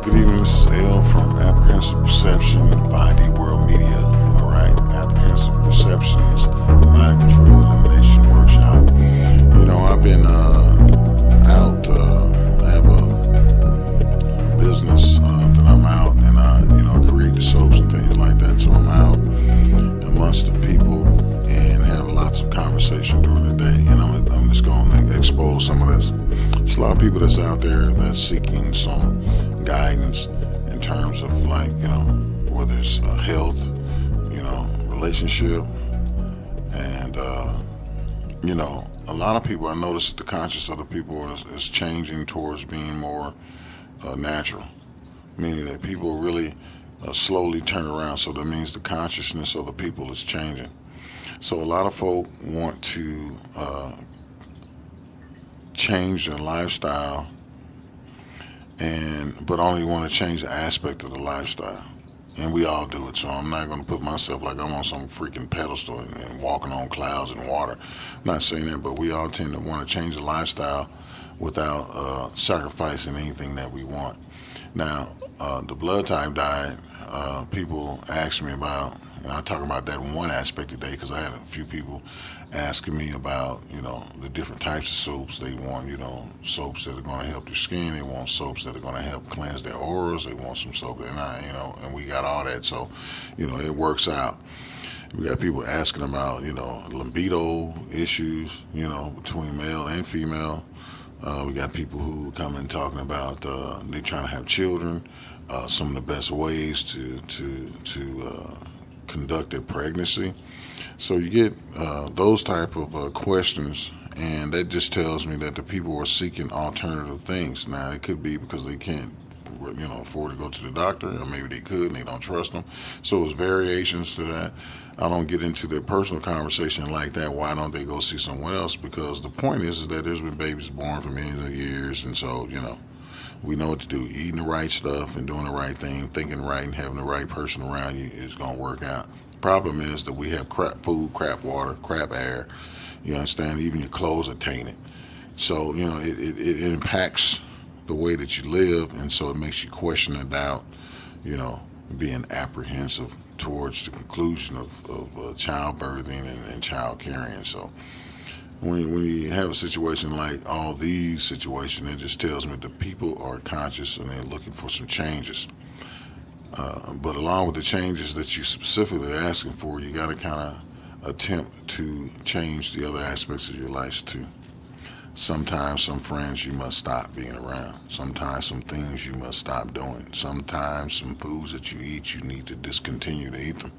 Good evening, this is L from Apprehensive Perception, 5D World Media. All right, Apprehensive Perceptions, Mind Control Elimination Workshop. I've been out. I have a business that I'm out, and I create the soaps and things like that. So I'm out amongst the people and have lots of conversation during the day, and I'm just going to expose some of this. There's a lot of people that's out there that's seeking some guidance in terms of whether it's health, relationship, and a lot of people. I notice that the conscious of the people is changing towards being more natural, meaning that people really slowly turn around. So that means the consciousness of the people is changing. So a lot of folk want to change their lifestyle, and but only want to change the aspect of the lifestyle. And we all do it, so I'm not going to put myself like I'm on some freaking pedestal and walking on clouds and water. I'm not saying that, but we all tend to want to change the lifestyle without sacrificing anything that we want. Now, the blood type diet, people ask me about, and I talk about that in one aspect today because I had a few people asking me about, the different types of soaps they want. Soaps that are going to help their skin. They want soaps that are going to help cleanse their auras. They want some soap that not, and we got all that. So, it works out. We got people asking about, libido issues, between male and female. We got people who come in talking about they trying to have children. Some of the best ways to conduct their pregnancy. So you get those type of questions, and that just tells me that the people are seeking alternative things. Now it could be because they can't, afford to go to the doctor, or maybe they could and they don't trust them. So there's variations to that. I don't get into their personal conversation like that. Why don't they go see someone else? Because the point is that there's been babies born for millions of years, and so we know what to do. Eating the right stuff and doing the right thing, thinking right, and having the right person around you is going to work out. Problem is that we have crap food, crap water, crap air. You understand? Even your clothes are tainted. So it impacts the way that you live, and so it makes you question and doubt. You know, being apprehensive towards the conclusion of childbirthing and child carrying. So when you have a situation like all these situations, it just tells me that people are conscious and they're looking for some changes. But along with the changes that you specifically asking for, you got to kind of attempt to change the other aspects of your life too. Sometimes some friends you must stop being around. Sometimes some things you must stop doing. Sometimes some foods that you eat, you need to discontinue to eat them.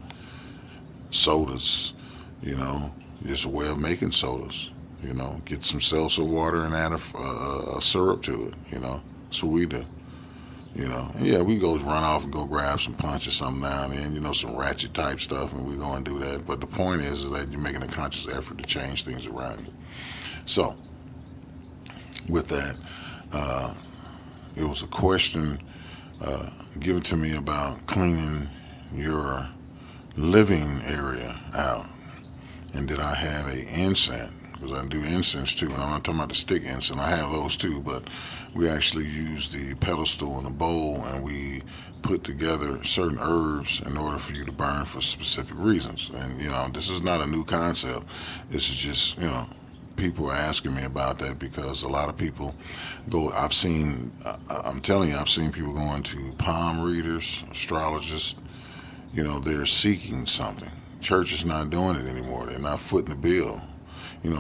Sodas, you know, just a way of making sodas. Get some seltzer water and add a syrup to it. So we do. Yeah, we go run off and go grab some punch or something now and then, some ratchet type stuff, and we go and do that. But the point is that you're making a conscious effort to change things around you. So, with that, uh, it was a question given to me about cleaning your living area out, and did I have a incense? Because I do incense too, and I'm not talking about the stick incense. I have those too, but we actually use the pedestal and the bowl, and we put together certain herbs in order for you to burn for specific reasons. And this is not a new concept. This is just people are asking me about that because a lot of people go. I'm telling you, I've seen people going to palm readers, astrologists. They're seeking something. Church is not doing it anymore. They're not footing the bill.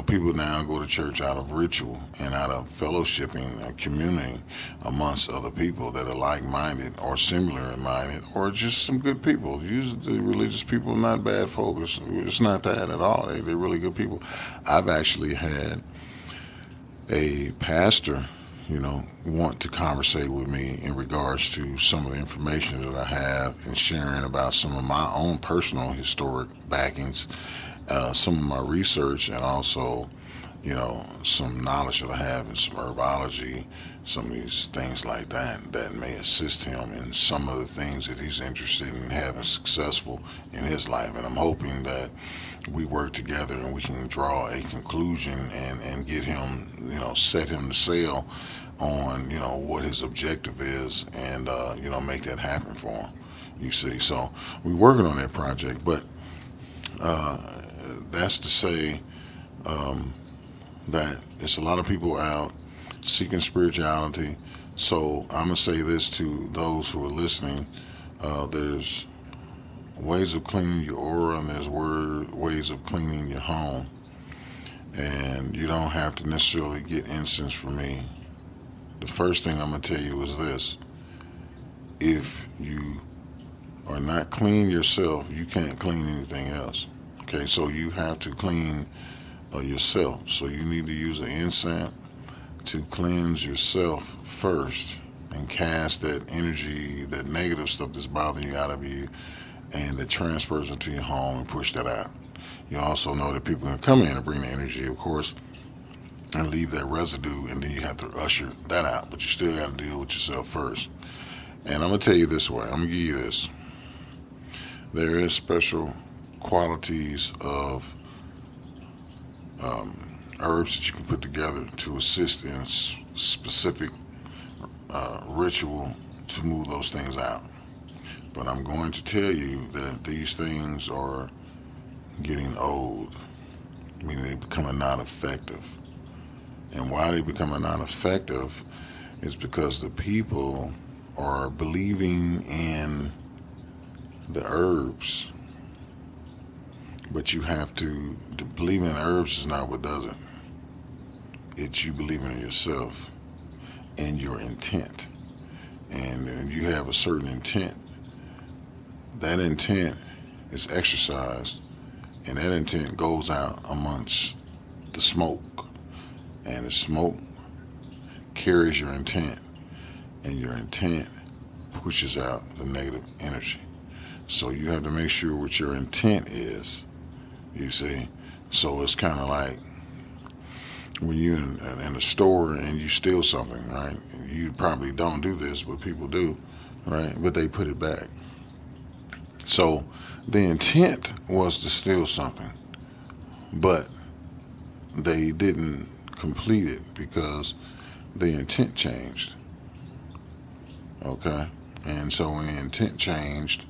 People now go to church out of ritual and out of fellowshipping and communing amongst other people that are like-minded or similar-minded or just some good people. Usually, the religious people are not bad folk. It's not that at all. They're really good people. I've actually had a pastor, want to conversate with me in regards to some of the information that I have and sharing about some of my own personal historic backings, some of my research, and also, some knowledge that I have in some herbology, some of these things like that may assist him in some of the things that he's interested in having successful in his life. And I'm hoping that we work together and we can draw a conclusion and get him, set him to sail on, what his objective is, and make that happen for him. You see, so we're working on that project, but uh, that's to say that it's a lot of people out seeking spirituality. So I'm gonna say this to those who are listening: there's ways of cleaning your aura, and there's ways of cleaning your home, and you don't have to necessarily get incense from me. The first thing I'm gonna tell you is this: if you are not clean yourself, you can't clean anything else. Okay, so you have to clean yourself. So you need to use an incense to cleanse yourself first and cast that energy, that negative stuff that's bothering you out of you, and that transfers into your home, and push that out. You also know that people can come in and bring the energy, of course, and leave that residue, and then you have to usher that out. But you still got to deal with yourself first. And I'm gonna tell you this way. I'm gonna give you this. There is special qualities of herbs that you can put together to assist in specific ritual to move those things out. But I'm going to tell you that these things are getting old, meaning they're becoming non effective. And why they becoming non effective is because the people are believing in the herbs. But you have to believe in herbs is not what does it. It's you believing in yourself and your intent. And when you have a certain intent, that intent is exercised, and that intent goes out amongst the smoke. And the smoke carries your intent, and your intent pushes out the negative energy. So you have to make sure what your intent is, you see. So it's kind of like when you're in a store and you steal something, right? You probably don't do this, but people do, right? But they put it back. So the intent was to steal something, but they didn't complete it because the intent changed. Okay? And so when the intent changed,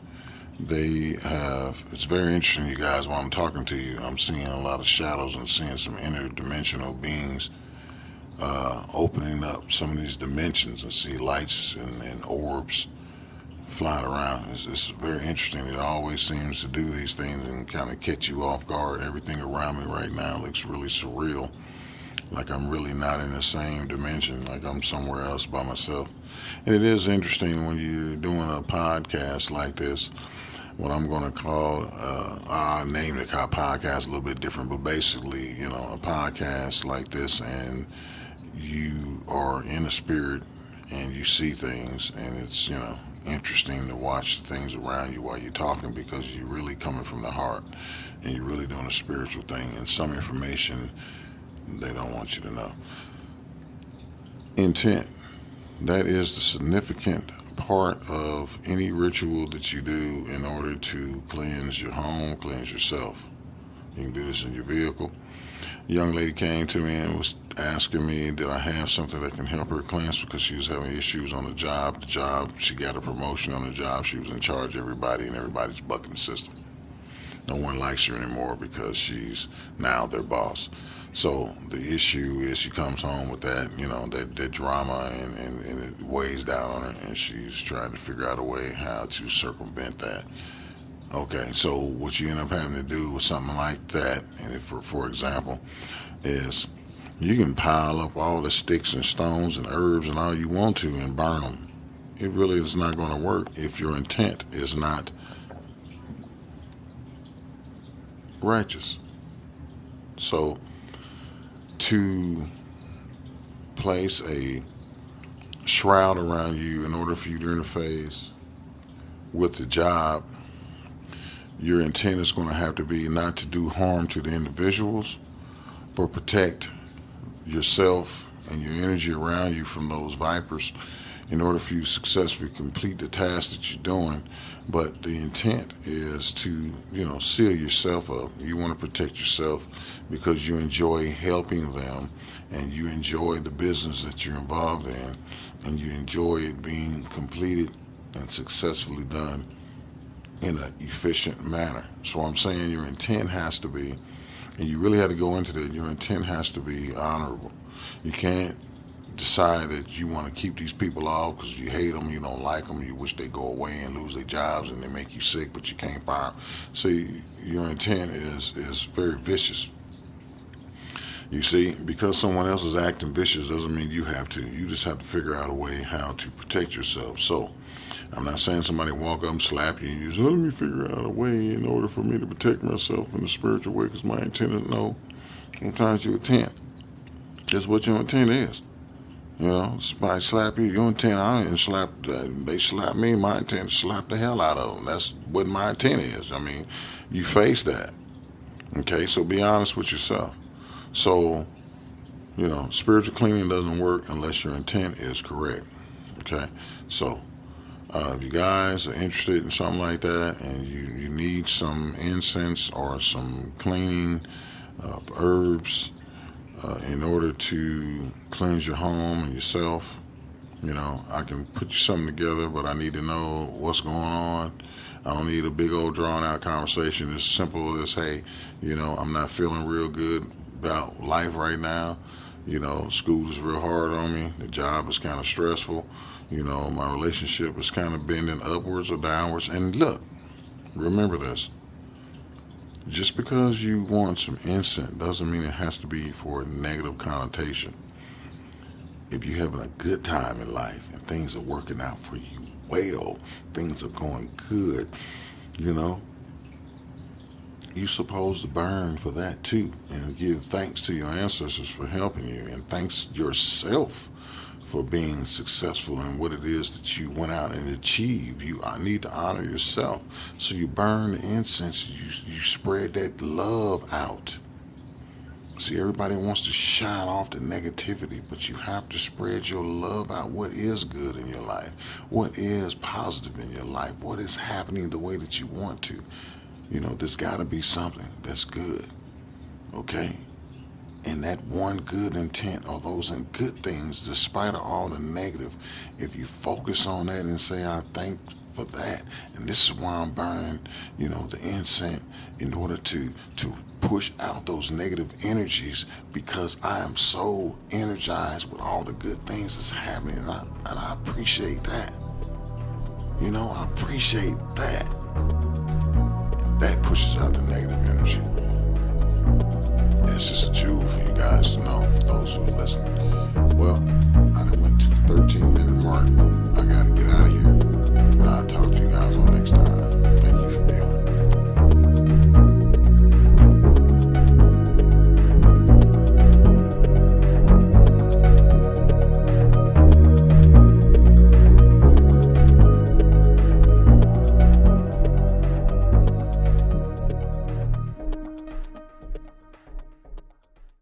they have, it's very interesting, you guys, while I'm talking to you, I'm seeing a lot of shadows and seeing some interdimensional beings opening up some of these dimensions, and see lights and orbs flying around. It's very interesting. It always seems to do these things and kind of catch you off guard. Everything around me right now looks really surreal, like I'm really not in the same dimension, like I'm somewhere else by myself. And it is interesting when you're doing a podcast like this, what I'm going to call, I name the podcast a little bit different, but basically, a podcast like this, and you are in a spirit and you see things, and it's, interesting to watch the things around you while you're talking, because you're really coming from the heart and you're really doing a spiritual thing, and some information they don't want you to know. Intent. That is the significant part of any ritual that you do in order to cleanse your home, cleanse yourself. You can do this in your vehicle. A young lady came to me and was asking me, did I have something that can help her cleanse, because she was having issues on the job. She got a promotion on the job. She was in charge of everybody, and everybody's bucking the system. No one likes her anymore because she's now their boss. So the issue is she comes home with that, that drama, and it weighs down on her, and she's trying to figure out a way how to circumvent that. Okay, so what you end up having to do with something like that, and if for example, is you can pile up all the sticks and stones and herbs and all you want to and burn them. It really is not going to work if your intent is not righteous. So to place a shroud around you in order for you to interface with the job, your intent is going to have to be not to do harm to the individuals, but protect yourself and your energy around you from those vipers in order for you to successfully complete the task that you're doing. But the intent is to, seal yourself up. You want to protect yourself because you enjoy helping them and you enjoy the business that you're involved in and you enjoy it being completed and successfully done in an efficient manner. So I'm saying your intent has to be, and you really have to go into that, your intent has to be honorable. You can't decide that you want to keep these people off because you hate them, you don't like them, you wish they go away and lose their jobs and they make you sick, but you can't fire them. See, your intent is very vicious. You see, because someone else is acting vicious doesn't mean you have to. You just have to figure out a way how to protect yourself. So, I'm not saying somebody walk up and slap you and you say, let me figure out a way in order for me to protect myself in the spiritual way because my intent is no. Sometimes your intent is what your intent is. Somebody slap you, your intent, I didn't slap, they slap me, my intent is to slap the hell out of them. That's what my intent is. I mean, you face that. Okay, so be honest with yourself. So, spiritual cleaning doesn't work unless your intent is correct. Okay, so if you guys are interested in something like that and you need some incense or some cleaning of herbs in order to cleanse your home and yourself, I can put you something together, but I need to know what's going on. I don't need a big old drawn out conversation. It's simple as, hey, I'm not feeling real good about life right now. School is real hard on me. The job is kind of stressful. My relationship is kind of bending upwards or downwards. And look, remember this. Just because you want some incense doesn't mean it has to be for a negative connotation. If you're having a good time in life and things are working out for you well, things are going good, you're supposed to burn for that too and give thanks to your ancestors for helping you and thanks yourself for being successful in what it is that you went out and achieved. You need to honor yourself. So you burn the incense, you spread that love out. See, everybody wants to shine off the negativity, but you have to spread your love out. What is good in your life? What is positive in your life? What is happening the way that you want to? There's got to be something that's good. Okay? And that one good intent or those good things, despite of all the negative, if you focus on that and say, I thank for that, and this is why I'm burning, the incense in order to push out those negative energies because I am so energized with all the good things that's happening, and I appreciate that. I appreciate that. And that pushes out the negative energy. It's just a jewel for you guys to know, for those who are listening. Well, I done went to the 13-minute mark.